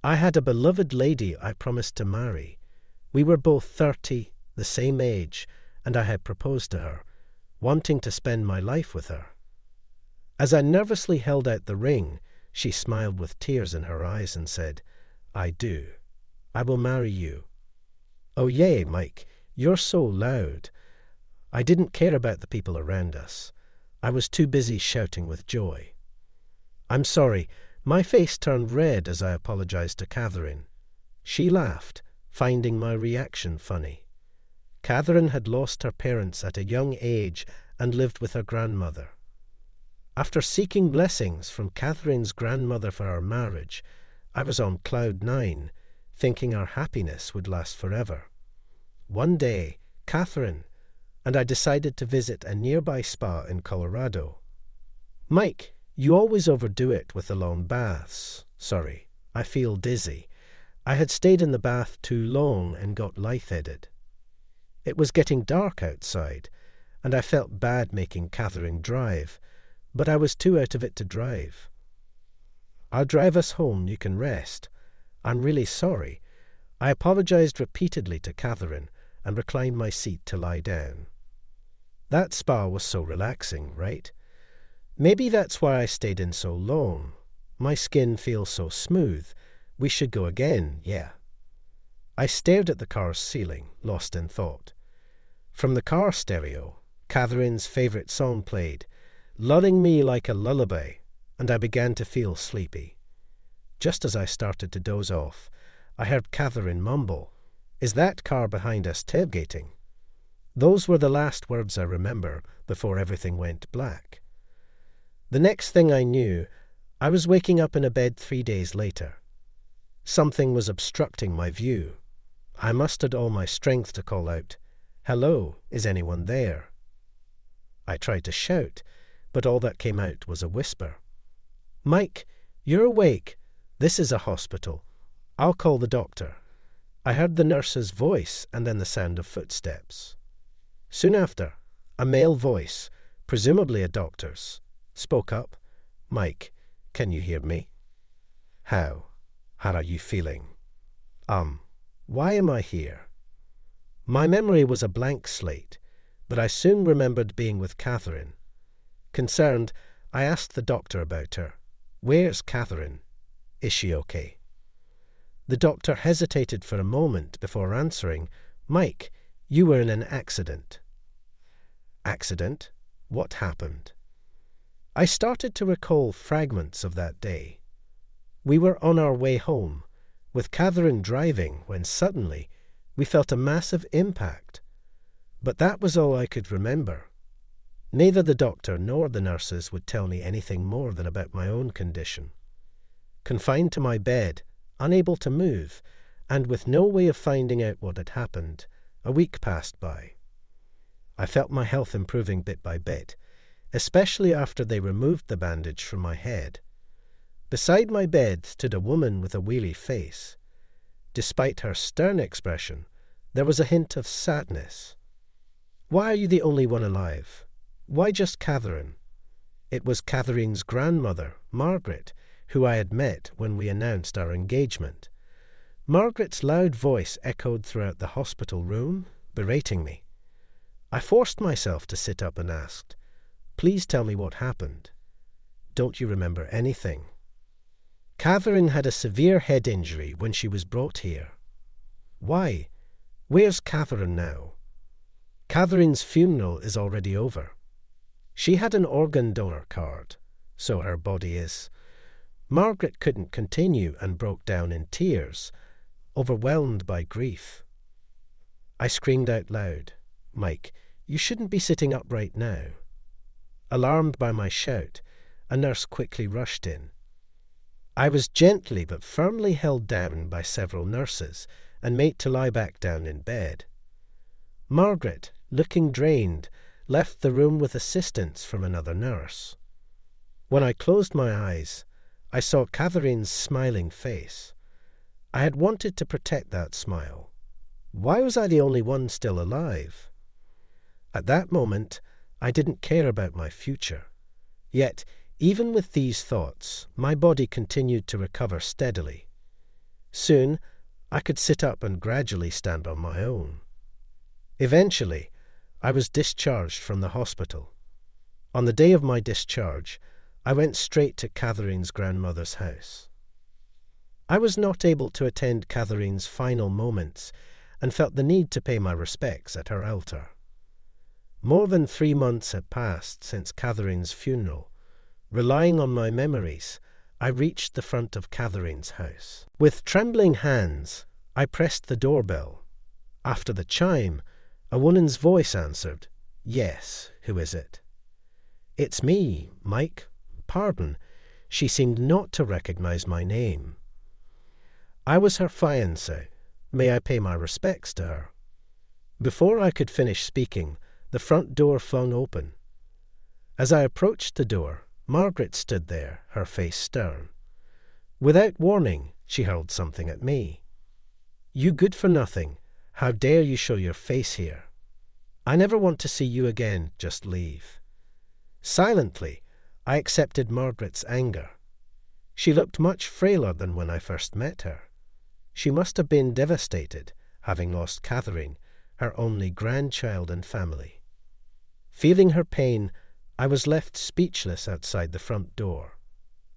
I had a beloved lady I promised to marry. We were both 30, the same age, and I had proposed to her, wanting to spend my life with her. As I nervously held out the ring, she smiled with tears in her eyes and said, "I do. I will marry you." Oh yay, Mike, you're so loud. I didn't care about the people around us. I was too busy shouting with joy. I'm sorry, my face turned red as I apologized to Catherine. She laughed, finding my reaction funny. Catherine had lost her parents at a young age and lived with her grandmother. After seeking blessings from Catherine's grandmother for our marriage, I was on cloud 9, thinking our happiness would last forever. One day, Catherine and I decided to visit a nearby spa in Colorado. "Mike, you always overdo it with the long baths. Sorry, I feel dizzy. I had stayed in the bath too long and got lightheaded." It was getting dark outside, and I felt bad making Catherine drive, but I was too out of it to drive. "I'll drive us home, you can rest. I'm really sorry." I apologized repeatedly to Catherine and reclined my seat to lie down. That spa was so relaxing, right? Maybe that's why I stayed in so long. My skin feels so smooth. We should go again, yeah. I stared at the car's ceiling, lost in thought. From the car stereo, Catherine's favorite song played, lulling me like a lullaby, and I began to feel sleepy. Just as I started to doze off, I heard Catherine mumble, "Is that car behind us tailgating?" Those were the last words I remember before everything went black. The next thing I knew, I was waking up in a bed 3 days later. Something was obstructing my view. I mustered all my strength to call out, "Hello, is anyone there?" I tried to shout, but all that came out was a whisper. "Mike, you're awake. This is a hospital. I'll call the doctor." I heard the nurse's voice and then the sound of footsteps. Soon after, a male voice, presumably a doctor's, spoke up. "Mike, can you hear me?" How are you feeling?" Why am I here?" My memory was a blank slate, but I soon remembered being with Catherine. Concerned, I asked the doctor about her. "Where's Catherine? Is she okay?" The doctor hesitated for a moment before answering, "Mike, you were in an accident." "Accident? What happened?" I started to recall fragments of that day. We were on our way home, with Catherine driving, when suddenly we felt a massive impact. But that was all I could remember. Neither the doctor nor the nurses would tell me anything more than about my own condition. Confined to my bed, unable to move, and with no way of finding out what had happened, a week passed by. I felt my health improving bit by bit, especially after they removed the bandage from my head. Beside my bed stood a woman with a weary face. Despite her stern expression, there was a hint of sadness. "Why are you the only one alive? Why just Catherine?" It was Catherine's grandmother, Margaret, who I had met when we announced our engagement. Margaret's loud voice echoed throughout the hospital room, berating me. I forced myself to sit up and asked, "Please tell me what happened. Don't you remember anything?" "Catherine had a severe head injury when she was brought here." "Why? Where's Catherine now?" "Catherine's funeral is already over. She had an organ donor card, so her body is." Margaret couldn't continue and broke down in tears, overwhelmed by grief. I screamed out loud, "Mike, you shouldn't be sitting up right now." Alarmed by my shout, a nurse quickly rushed in. I was gently but firmly held down by several nurses and made to lie back down in bed. Margaret, looking drained, left the room with assistance from another nurse. When I closed my eyes, I saw Catherine's smiling face. I had wanted to protect that smile. Why was I the only one still alive? At that moment, I didn't care about my future. Yet, even with these thoughts, my body continued to recover steadily. Soon, I could sit up and gradually stand on my own. Eventually, I was discharged from the hospital. On the day of my discharge, I went straight to Catherine's grandmother's house. I was not able to attend Catherine's final moments and felt the need to pay my respects at her altar. More than 3 months had passed since Catherine's funeral. Relying on my memories, I reached the front of Catherine's house. With trembling hands, I pressed the doorbell. After the chime, a woman's voice answered, "Yes, who is it?" "It's me, Mike. Pardon." She seemed not to recognize my name. I was her fiancé. May I pay my respects to her? Before I could finish speaking, the front door flung open. As I approached the door, Margaret stood there, her face stern. Without warning, she hurled something at me. "You good-for-nothing. How dare you show your face here? I never want to see you again. Just leave." Silently, I accepted Margaret's anger. She looked much frailer than when I first met her. She must have been devastated, having lost Catherine, her only grandchild and family. Feeling her pain, I was left speechless outside the front door.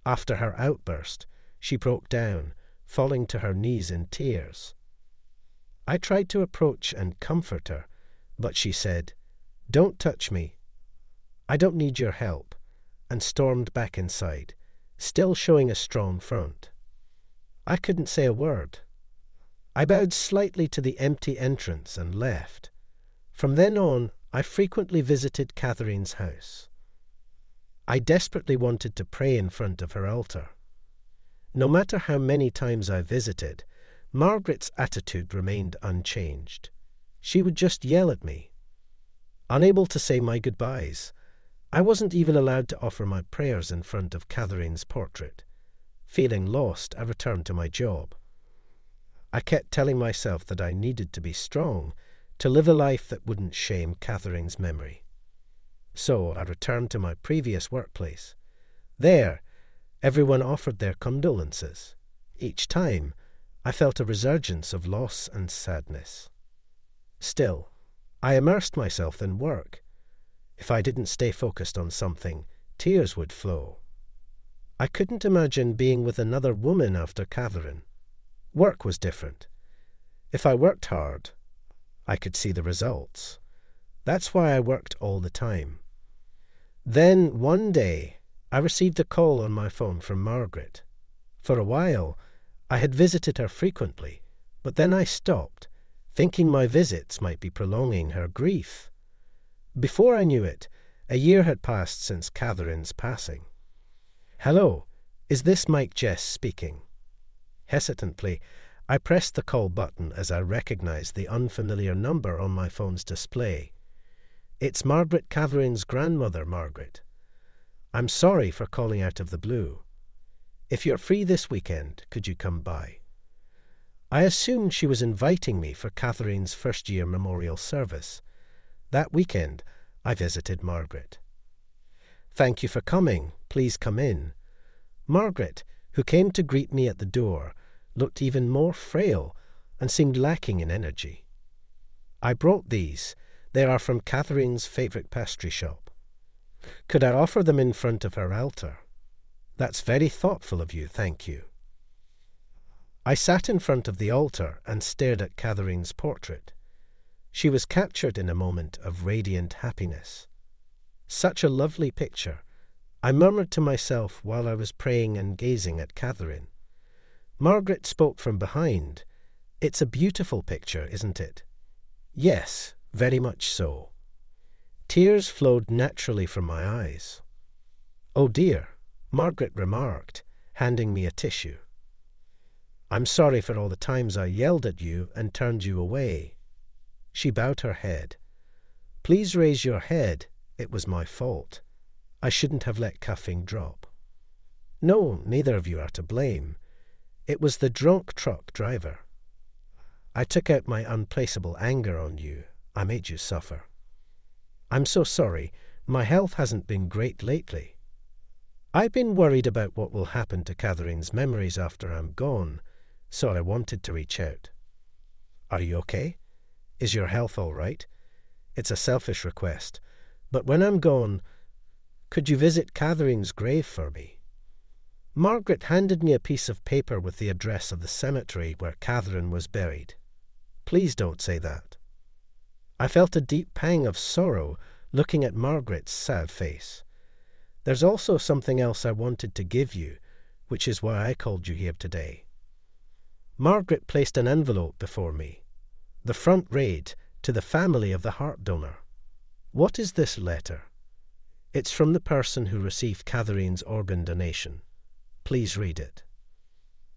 After her outburst, she broke down, falling to her knees in tears. I tried to approach and comfort her, but she said, "Don't touch me. I don't need your help," and stormed back inside, still showing a strong front. I couldn't say a word. I bowed slightly to the empty entrance and left. From then on, I frequently visited Catherine's house. I desperately wanted to pray in front of her altar. No matter how many times I visited, Margaret's attitude remained unchanged. She would just yell at me. Unable to say my goodbyes, I wasn't even allowed to offer my prayers in front of Catherine's portrait. Feeling lost, I returned to my job. I kept telling myself that I needed to be strong, to live a life that wouldn't shame Catherine's memory. So I returned to my previous workplace. There, everyone offered their condolences. Each time, I felt a resurgence of loss and sadness. Still, I immersed myself in work. If I didn't stay focused on something, tears would flow. I couldn't imagine being with another woman after Catherine. Work was different. If I worked hard, I could see the results. That's why I worked all the time. Then, one day, I received a call on my phone from Margaret. For a while, I had visited her frequently, but then I stopped, thinking my visits might be prolonging her grief. Before I knew it, a year had passed since Catherine's passing. "Hello, is this Mike Jess speaking?" Hesitantly, I pressed the call button as I recognized the unfamiliar number on my phone's display. "It's Margaret Catherine's grandmother, Margaret. I'm sorry for calling out of the blue. If you're free this weekend, could you come by?" I assumed she was inviting me for Catherine's first-year memorial service. That weekend, I visited Margaret. "Thank you for coming. Please come in." Margaret, who came to greet me at the door, looked even more frail and seemed lacking in energy. "I brought these. They are from Catherine's favourite pastry shop. Could I offer them in front of her altar?" "That's very thoughtful of you, thank you." I sat in front of the altar and stared at Catherine's portrait. She was captured in a moment of radiant happiness. Such a lovely picture, I murmured to myself while I was praying and gazing at Catherine. Margaret spoke from behind. "It's a beautiful picture, isn't it?" "Yes, very much so." Tears flowed naturally from my eyes. "Oh dear," Margaret remarked, handing me a tissue. "I'm sorry for all the times I yelled at you and turned you away." She bowed her head. "Please raise your head. It was my fault. I shouldn't have let cuffing drop." "No, neither of you are to blame. It was the drunk truck driver. I took out my unplaceable anger on you. I made you suffer." "I'm so sorry. My health hasn't been great lately." "I've been worried about what will happen to Catherine's memories after I'm gone. so I wanted to reach out. Are you okay? Is your health all right? It's a selfish request, but when I'm gone, could you visit Catherine's grave for me? Margaret handed me a piece of paper with the address of the cemetery where Catherine was buried. Please don't say that. I felt a deep pang of sorrow looking at Margaret's sad face. There's also something else I wanted to give you, which is why I called you here today. Margaret placed an envelope before me. The front read, "To the family of the heart donor." What is this letter? It's from the person who received Catherine's organ donation. Please read it.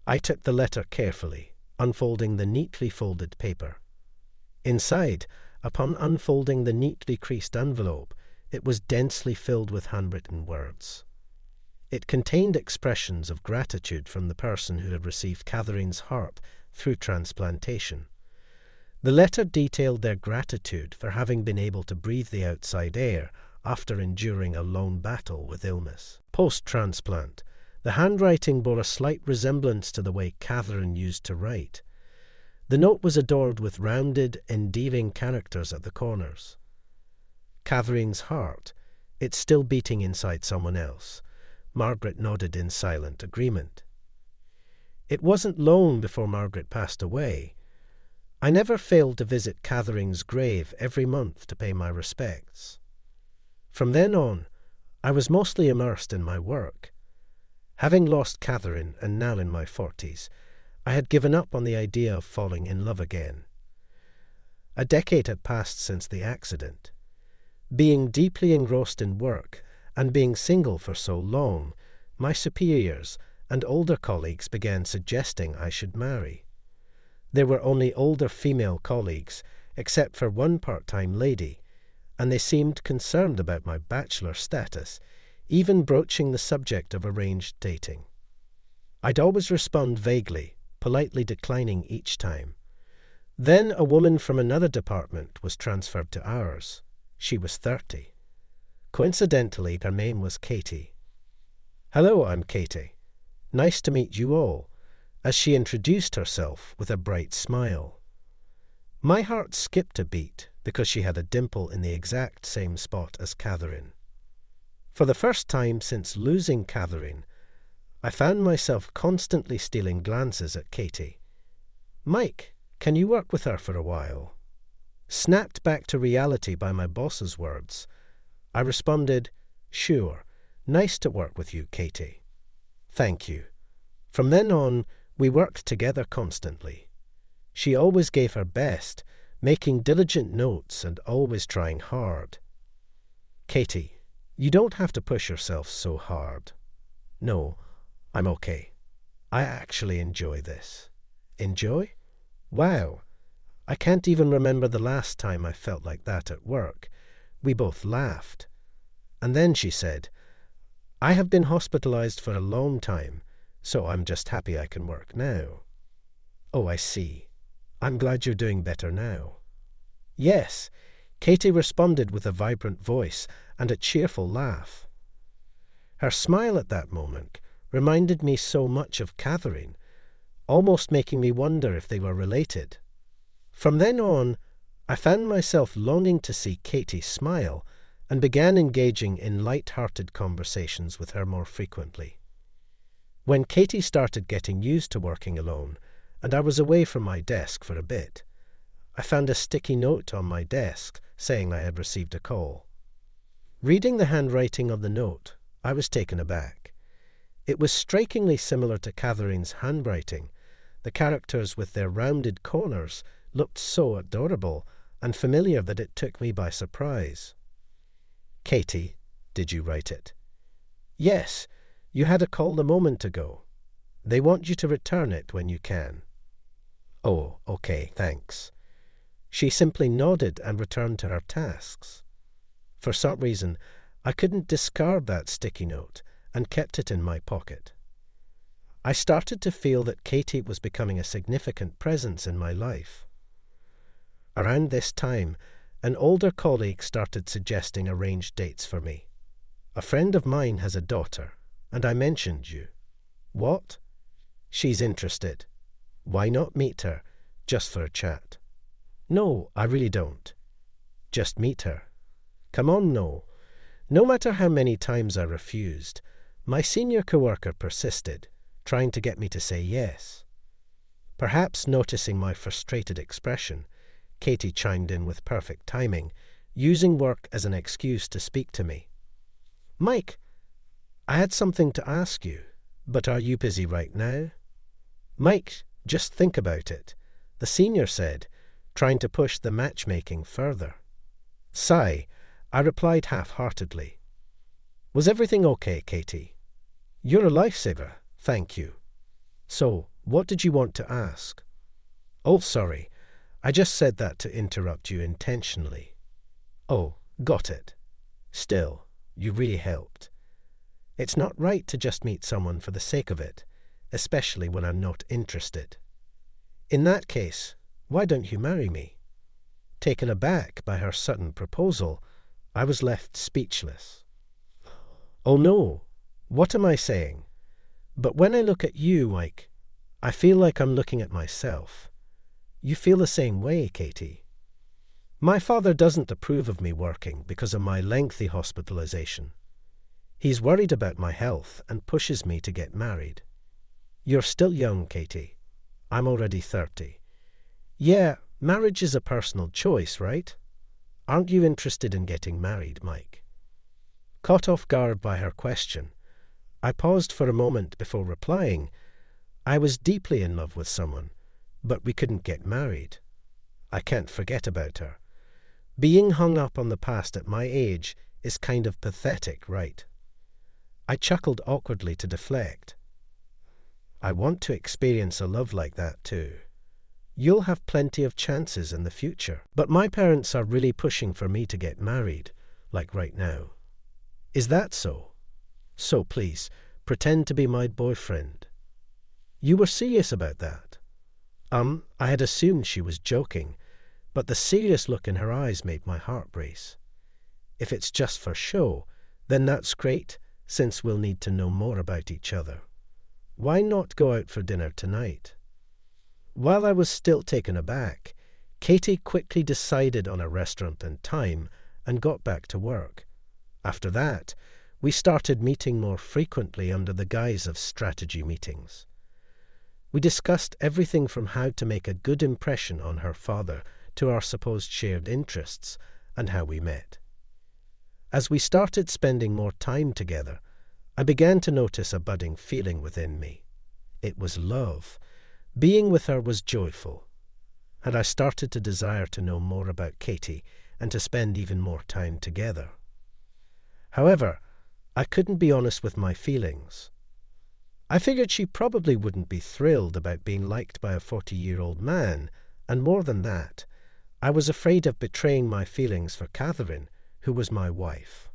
I took the letter carefully, unfolding the neatly folded paper. Inside, upon unfolding the neatly creased envelope, it was densely filled with handwritten words. It contained expressions of gratitude from the person who had received Catherine's heart through transplantation. The letter detailed their gratitude for having been able to breathe the outside air after enduring a long battle with illness. Post-transplant, the handwriting bore a slight resemblance to the way Catherine used to write. The note was adorned with rounded, endearing characters at the corners. Catherine's heart, it's still beating inside someone else. Margaret nodded in silent agreement. It wasn't long before Margaret passed away. I never failed to visit Catherine's grave every month to pay my respects. From then on, I was mostly immersed in my work. Having lost Catherine and now in my 40s, I had given up on the idea of falling in love again. A decade had passed since the accident. Being deeply engrossed in work and being single for so long, my superiors and older colleagues began suggesting I should marry. There were only older female colleagues, except for one part-time lady, and they seemed concerned about my bachelor status, even broaching the subject of arranged dating. I'd always respond vaguely, politely declining each time. Then a woman from another department was transferred to ours. She was 30. Coincidentally, her name was Katie. "Hello, I'm Katie. Nice to meet you all," as she introduced herself with a bright smile. My heart skipped a beat because she had a dimple in the exact same spot as Catherine. For the first time since losing Catherine, I found myself constantly stealing glances at Katie. "Mike, can you work with her for a while?" Snapped back to reality by my boss's words, I responded, "Sure, nice to work with you, Katie." "Thank you." From then on, we worked together constantly. She always gave her best, making diligent notes and always trying hard. "Katie, you don't have to push yourself so hard." "No, I'm okay. I actually enjoy this." "Enjoy? Wow. I can't even remember the last time I felt like that at work." We both laughed. And then she said, "I have been hospitalized for a long time, so I'm just happy I can work now." "Oh, I see. I'm glad you're doing better now." "Yes," Katie responded with a vibrant voice and a cheerful laugh. Her smile at that moment reminded me so much of Catherine, almost making me wonder if they were related. From then on, I found myself longing to see Katie smile and began engaging in light-hearted conversations with her more frequently. When Katie started getting used to working alone, and I was away from my desk for a bit, I found a sticky note on my desk saying I had received a call. Reading the handwriting of the note, I was taken aback. It was strikingly similar to Catherine's handwriting. The characters with their rounded corners looked so adorable and familiar that it took me by surprise. "Katie, did you write it?" "Yes, you had a call a moment ago. They want you to return it when you can." "Oh, okay, thanks." She simply nodded and returned to her tasks. For some reason, I couldn't discard that sticky note and kept it in my pocket. I started to feel that Katie was becoming a significant presence in my life. Around this time, an older colleague started suggesting arranged dates for me. "A friend of mine has a daughter, and I mentioned you." "What?" "She's interested." Why not meet her, just for a chat? No, I really don't. Just meet her. Come on, no. No matter how many times I refused, my senior coworker persisted, trying to get me to say yes. Perhaps noticing my frustrated expression, Katie chimed in with perfect timing, using work as an excuse to speak to me. Mike, I had something to ask you, but are you busy right now? Mike, just think about it, the senior said, trying to push the matchmaking further. Sigh, I replied half-heartedly. Was everything okay, Katie? You're a lifesaver, thank you. So, what did you want to ask? Oh, sorry, I just said that to interrupt you intentionally. Oh, got it. Still, you really helped. It's not right to just meet someone for the sake of it, especially when I'm not interested. In that case, why don't you marry me? Taken aback by her sudden proposal, I was left speechless. Oh no, what am I saying? But when I look at you, Mike, I feel like I'm looking at myself. You feel the same way, Katie. My father doesn't approve of me working because of my lengthy hospitalization. He's worried about my health and pushes me to get married. You're still young, Katie. I'm already 30. Yeah, marriage is a personal choice, right? Aren't you interested in getting married, Mike? Caught off guard by her question, I paused for a moment before replying. I was deeply in love with someone, but we couldn't get married. I can't forget about her. Being hung up on the past at my age is kind of pathetic, right? I chuckled awkwardly to deflect. I want to experience a love like that too. You'll have plenty of chances in the future, but my parents are really pushing for me to get married, like right now. Is that so? So please, pretend to be my boyfriend. You were serious about that? I had assumed she was joking, but the serious look in her eyes made my heart race. If it's just for show, then that's great, since we'll need to know more about each other. Why not go out for dinner tonight? While I was still taken aback, Katie quickly decided on a restaurant and time and got back to work. After that, we started meeting more frequently under the guise of strategy meetings. We discussed everything from how to make a good impression on her father to our supposed shared interests and how we met. As we started spending more time together, I began to notice a budding feeling within me. It was love. Being with her was joyful, and I started to desire to know more about Katie and to spend even more time together. However, I couldn't be honest with my feelings. I figured she probably wouldn't be thrilled about being liked by a 40-year-old man, and more than that, I was afraid of betraying my feelings for Catherine, who was my wife.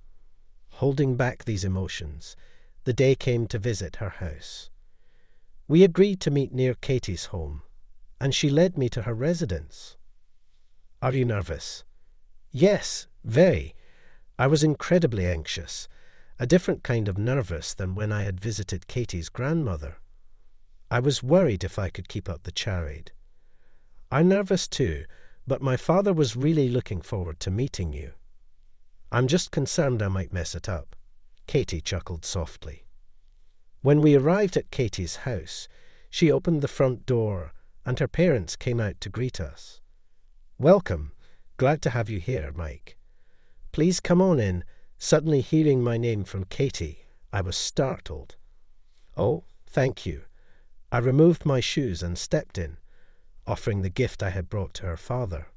Holding back these emotions, the day came to visit her house. We agreed to meet near Katie's home, and she led me to her residence. Are you nervous? Yes, very. I was incredibly anxious, a different kind of nervous than when I had visited Katie's grandmother. I was worried if I could keep up the charade. I'm nervous too, but my father was really looking forward to meeting you. I'm just concerned I might mess it up. Katie chuckled softly. When we arrived at Katie's house, she opened the front door, and her parents came out to greet us. Welcome. Glad to have you here, Mike. Please come on in. Suddenly hearing my name from Katie, I was startled. Oh, thank you. I removed my shoes and stepped in, offering the gift I had brought to her father.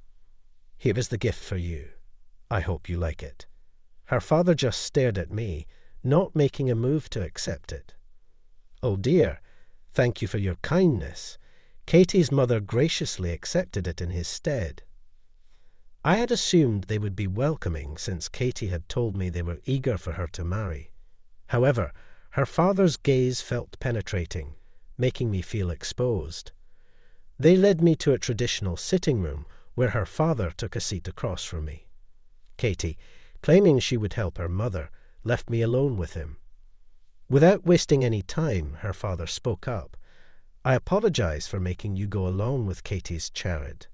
Here is the gift for you. I hope you like it. Her father just stared at me, not making a move to accept it. Oh dear, thank you for your kindness. Katie's mother graciously accepted it in his stead. I had assumed they would be welcoming since Katie had told me they were eager for her to marry. However, her father's gaze felt penetrating, making me feel exposed. They led me to a traditional sitting room where her father took a seat across from me. Katie, claiming she would help her mother, left me alone with him. Without wasting any time, her father spoke up. I apologize for making you go along with Katie's charade.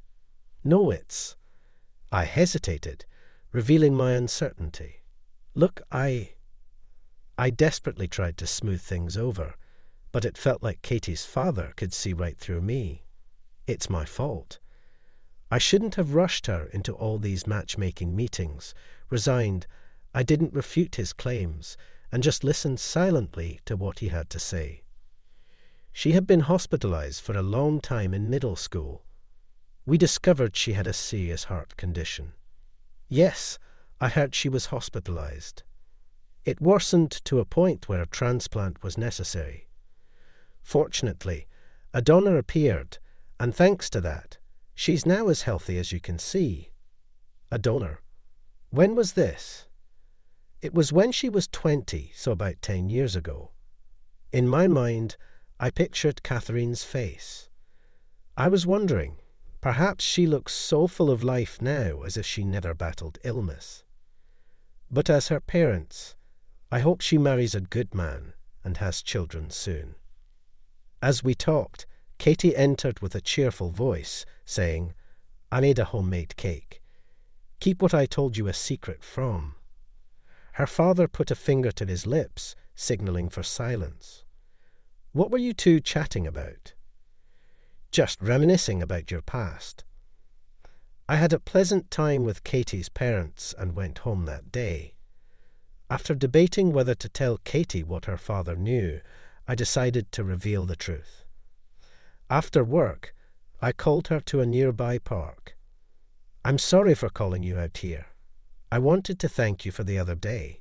No, it's... I hesitated, revealing my uncertainty. Look, I desperately tried to smooth things over, but it felt like Katie's father could see right through me. It's my fault. I shouldn't have rushed her into all these matchmaking meetings, resigned. I didn't refute his claims, and just listened silently to what he had to say. She had been hospitalized for a long time in middle school. We discovered she had a serious heart condition. Yes, I heard she was hospitalized. It worsened to a point where a transplant was necessary. Fortunately, a donor appeared, and thanks to that, she's now as healthy as you can see. A donor. When was this? It was when she was 20, so about 10 years ago. In my mind, I pictured Catherine's face. I was wondering, perhaps she looks so full of life now as if she never battled illness. But as her parents, I hope she marries a good man and has children soon. As we talked, Katie entered with a cheerful voice, saying, I made a homemade cake. Keep what I told you a secret from. Her father put a finger to his lips, signaling for silence. What were you two chatting about? Just reminiscing about your past. I had a pleasant time with Katie's parents and went home that day. After debating whether to tell Katie what her father knew, I decided to reveal the truth. After work, I called her to a nearby park. I'm sorry for calling you out here. I wanted to thank you for the other day.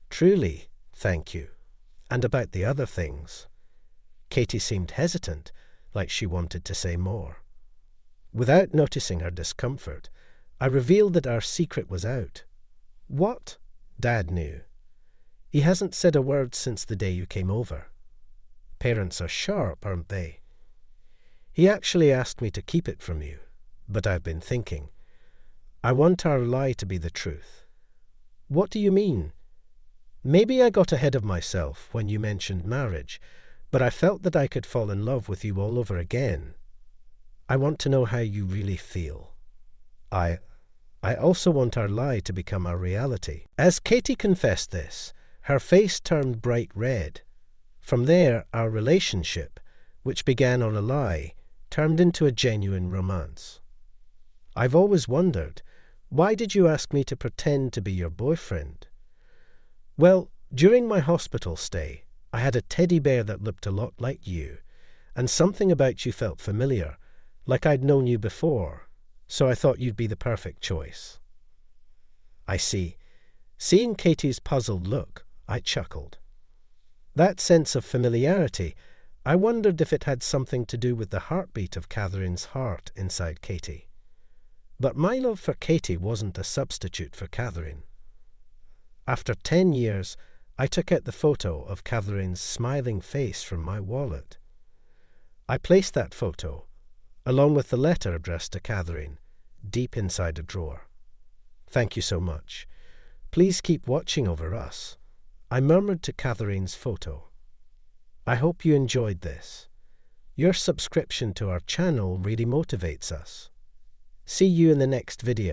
Truly, thank you. And about the other things. Katie seemed hesitant, like she wanted to say more. Without noticing her discomfort, I revealed that our secret was out. What? Dad knew. He hasn't said a word since the day you came over. Parents are sharp, aren't they? He actually asked me to keep it from you, but I've been thinking. I want our lie to be the truth. What do you mean? Maybe I got ahead of myself when you mentioned marriage, but I felt that I could fall in love with you all over again. I want to know how you really feel. I also want our lie to become our reality. As Katie confessed this, her face turned bright red. From there, our relationship, which began on a lie, turned into a genuine romance. I've always wondered, why did you ask me to pretend to be your boyfriend? Well, during my hospital stay, I had a teddy bear that looked a lot like you, and something about you felt familiar, like I'd known you before, so I thought you'd be the perfect choice. I see. Seeing Katie's puzzled look, I chuckled. That sense of familiarity, I wondered if it had something to do with the heartbeat of Catherine's heart inside Katie. But my love for Katie wasn't a substitute for Catherine. After 10 years, I took out the photo of Catherine's smiling face from my wallet. I placed that photo, along with the letter addressed to Catherine, deep inside a drawer. Thank you so much. Please keep watching over us. I murmured to Catherine's photo. I hope you enjoyed this. Your subscription to our channel really motivates us. See you in the next video.